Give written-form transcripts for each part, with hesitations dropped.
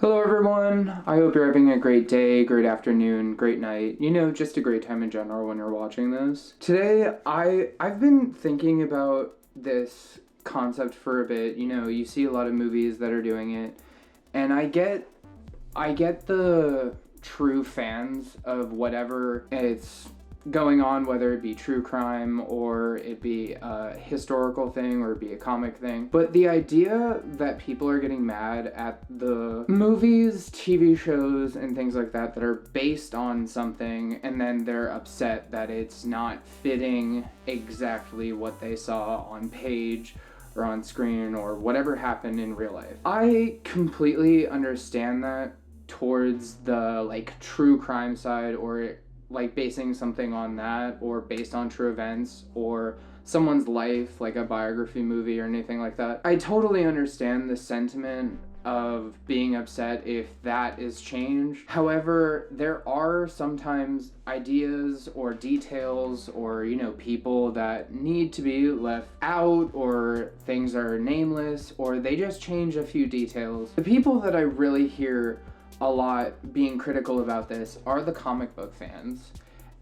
Hello everyone. I hope you're having a great day, great afternoon, great night. Just a great time in general when you're watching this. Today, I've been thinking about this concept for a bit. You see a lot of movies that are doing it, and I get the true fans of whatever it's going on, whether it be true crime or it be a historical thing or it be a comic thing. But the idea that people are getting mad at the movies, TV shows, and things like that that are based on something, and then they're upset that it's not fitting exactly what they saw on page or on screen or whatever happened in real life. I completely understand that towards the true crime side, or basing something on that, or based on true events, or someone's life, like a biography movie or anything like that. I totally understand the sentiment of being upset if that is changed. However, there are sometimes ideas or details or, people that need to be left out, or things are nameless, or they just change a few details. The people that I really hear a lot being critical about this are the comic book fans.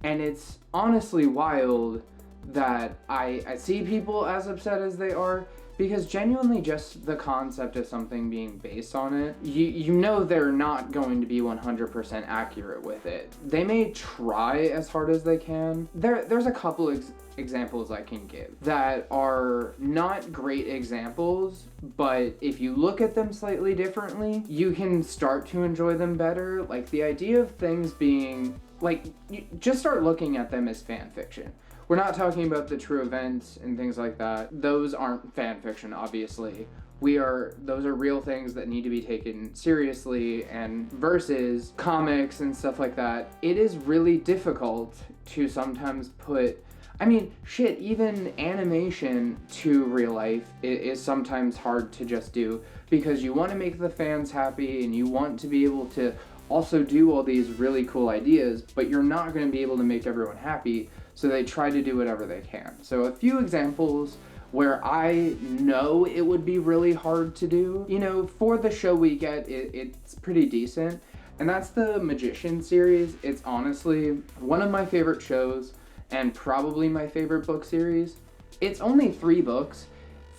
And it's honestly wild that I see people as upset as they are, because genuinely just the concept of something being based on it, you know they're not going to be 100% accurate with it. They may try as hard as they can. There's a couple examples I can give that are not great examples, but if you look at them slightly differently, you can start to enjoy them better. Like the idea of things being, you just start looking at them as fan fiction. We're not talking about the true events and things like that. Those aren't fan fiction, obviously. Those are real things that need to be taken seriously, and versus comics and stuff like that, it is really difficult to sometimes put, even animation to real life is sometimes hard to just do, because you want to make the fans happy and you want to be able to also do all these really cool ideas, but you're not going to be able to make everyone happy, so they try to do whatever they can. So a few examples where I know it would be really hard to do, for the show we get, it's pretty decent, and that's the Magician series. It's honestly one of my favorite shows and probably my favorite book series. It's only 3 books,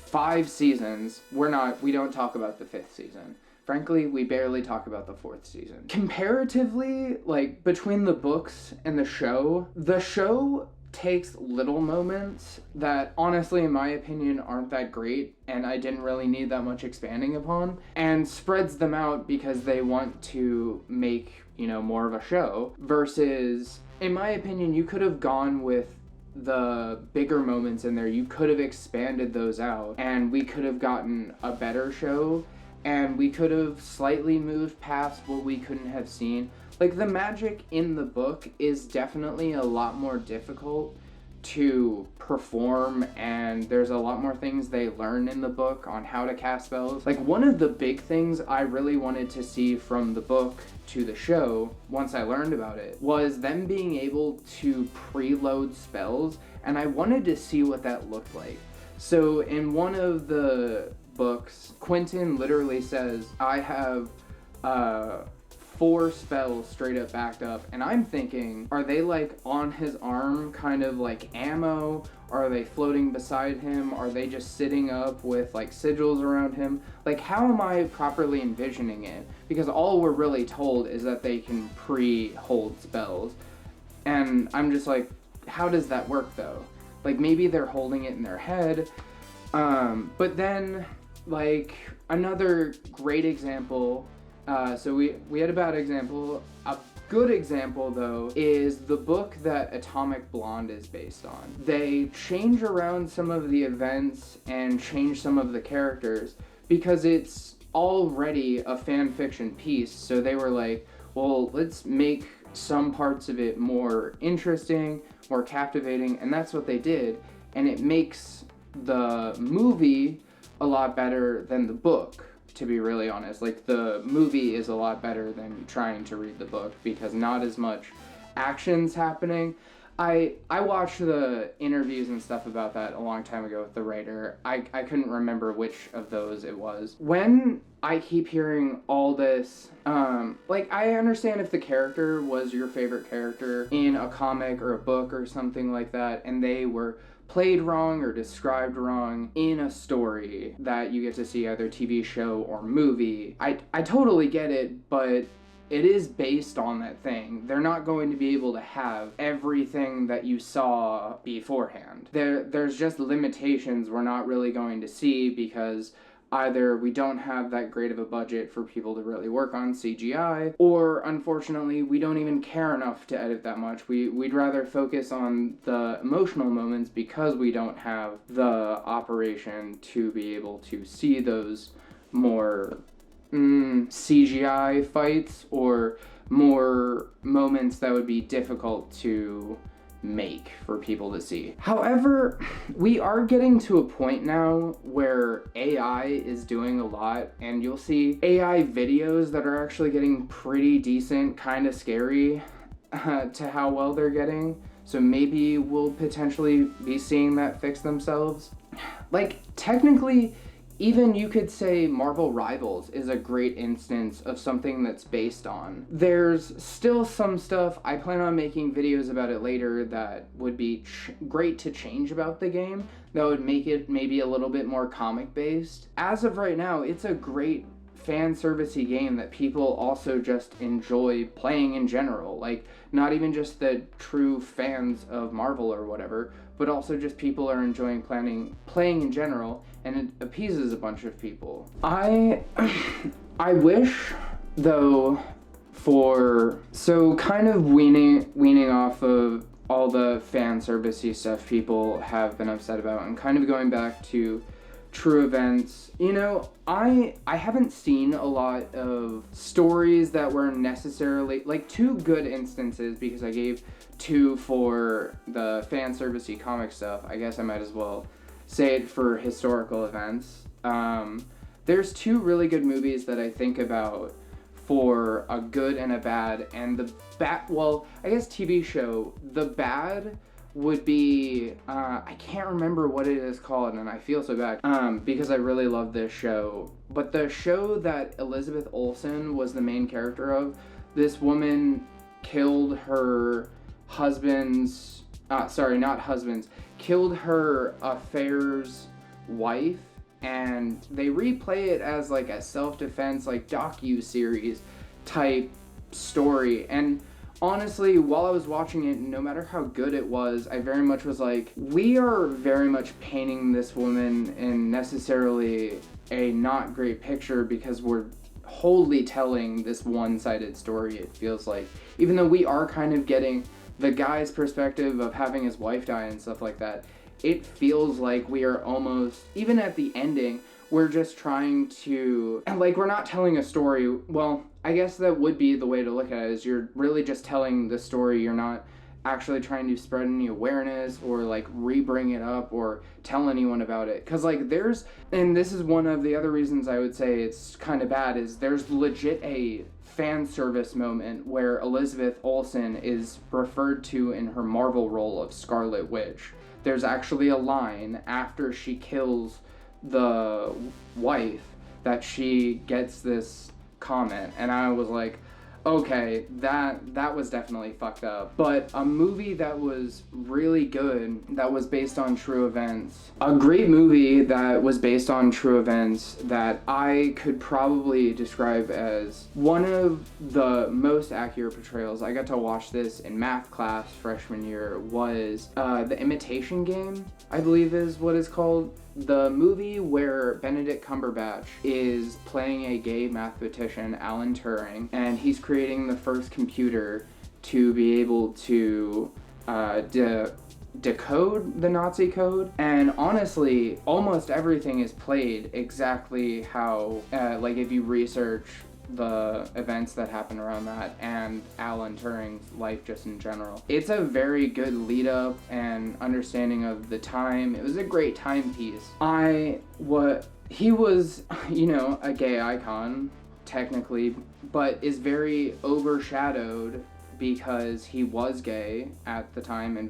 5 seasons. We don't talk about the 5th season. Frankly, we barely talk about the 4th season. Comparatively, between the books and the show takes little moments that honestly, in my opinion, aren't that great, and I didn't really need that much expanding upon, and spreads them out because they want to make, more of a show, versus, in my opinion, you could have gone with the bigger moments in there. You could have expanded those out, and we could have gotten a better show, and we could have slightly moved past what we couldn't have seen. The magic in the book is definitely a lot more difficult to perform, and there's a lot more things they learn in the book on how to cast spells. One of the big things I really wanted to see from the book to the show, once I learned about it, was them being able to preload spells, and I wanted to see what that looked like. So in one of the books, Quentin literally says, I have 4 spells straight up backed up, and I'm thinking, are they on his arm, kind of like ammo? Are they floating beside him? Are they just sitting up with sigils around him? How am I properly envisioning it? Because all we're really told is that they can pre-hold spells, and I'm just how does that work though? Maybe they're holding it in their head, but then another great example. So we had a bad example. A good example, though, is the book that Atomic Blonde is based on. They change around some of the events and change some of the characters because it's already a fan fiction piece. So they were well, let's make some parts of it more interesting, more captivating, and that's what they did. And it makes the movie a lot better than the book, to be really honest. The movie is a lot better than trying to read the book because not as much action's happening. I watched the interviews and stuff about that a long time ago with the writer. I couldn't remember which of those it was. When I keep hearing all this. Like, I understand if the character was your favorite character in a comic or a book or something like that, and they were played wrong or described wrong in a story that you get to see, either TV show or movie. I totally get it, but it is based on that thing. They're not going to be able to have everything that you saw beforehand. There's just limitations we're not really going to see because either we don't have that great of a budget for people to really work on CGI, or unfortunately we don't even care enough to edit that much. We'd rather focus on the emotional moments because we don't have the operation to be able to see those more CGI fights or more moments that would be difficult to make for people to see. However, we are getting to a point now where AI is doing a lot, and you'll see AI videos that are actually getting pretty decent, kind of scary to how well they're getting. So maybe we'll potentially be seeing that fix themselves. Like, technically, even you could say Marvel Rivals is a great instance of something that's based on. There's still some stuff, I plan on making videos about it later, that would be great to change about the game, that would make it maybe a little bit more comic based. As of right now, it's a great fan servicey game that people also just enjoy playing in general. Like, not even just the true fans of Marvel or whatever, but also just people are enjoying playing in general, and it appeases a bunch of people. I wish, though, so kind of weaning off of all the fan servicey stuff people have been upset about, and kind of going back to true events. You know, I haven't seen a lot of stories that were necessarily, like, two good instances, because I gave two for the fan servicey comic stuff. I guess I might as well say it for historical events. There's two really good movies that I think about for a good and a bad, and the I guess TV show, the bad would be, I can't remember what it is called, and I feel so bad, because I really love this show. But the show that Elizabeth Olsen was the main character of, this woman killed her husband's, killed her affair's wife, and they replay it as like a self-defense, like docu-series type story. And honestly, while I was watching it, no matter how good it was, I very much was like, we are very much painting this woman in necessarily a not great picture, because we're wholly telling this one-sided story, it feels like. Even though we are kind of getting the guy's perspective of having his wife die and stuff like that, it feels like we are almost, even at the ending, we're just trying to, like, we're not telling a story. Well, I guess that would be the way to look at it, is you're really just telling the story. You're not actually trying to spread any awareness or, like, re-bring it up or tell anyone about it. Because, like, and this is one of the other reasons I would say it's kind of bad, is there's legit a fan service moment where Elizabeth Olsen is referred to in her Marvel role of Scarlet Witch. There's actually a line after she kills the wife that she gets this comment, and I was like, okay, that was definitely fucked up. But a movie that was really good, that was based on true events, a great movie that was based on true events that I could probably describe as one of the most accurate portrayals. I got to watch this in math class freshman year, was The Imitation Game, I believe is what it's called. The movie where Benedict Cumberbatch is playing a gay mathematician, Alan Turing, and he's creating the first computer to be able to decode the Nazi code. And honestly, almost everything is played exactly how, like, if you research the events that happen around that and Alan Turing's life just in general. It's a very good lead up and understanding of the time. It was a great timepiece. He was, you know, a gay icon, technically, but is very overshadowed because he was gay at the time and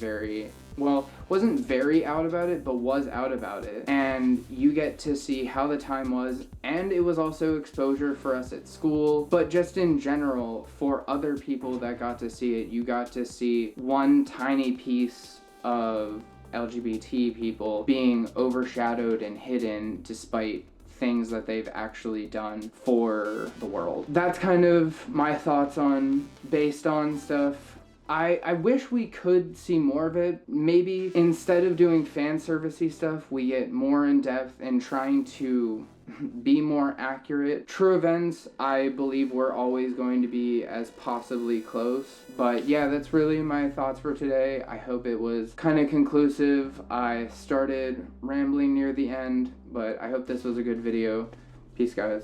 wasn't very out about it, but was out about it. And you get to see how the time was, and it was also exposure for us at school, but just in general, for other people that got to see it, you got to see one tiny piece of LGBT people being overshadowed and hidden despite things that they've actually done for the world. That's kind of my thoughts on based on stuff. I wish we could see more of it. Maybe instead of doing fan servicey stuff, we get more in depth and trying to be more accurate. True events, I believe we're always going to be as possibly close. But yeah, that's really my thoughts for today. I hope it was kind of conclusive. I started rambling near the end, but I hope this was a good video. Peace, guys.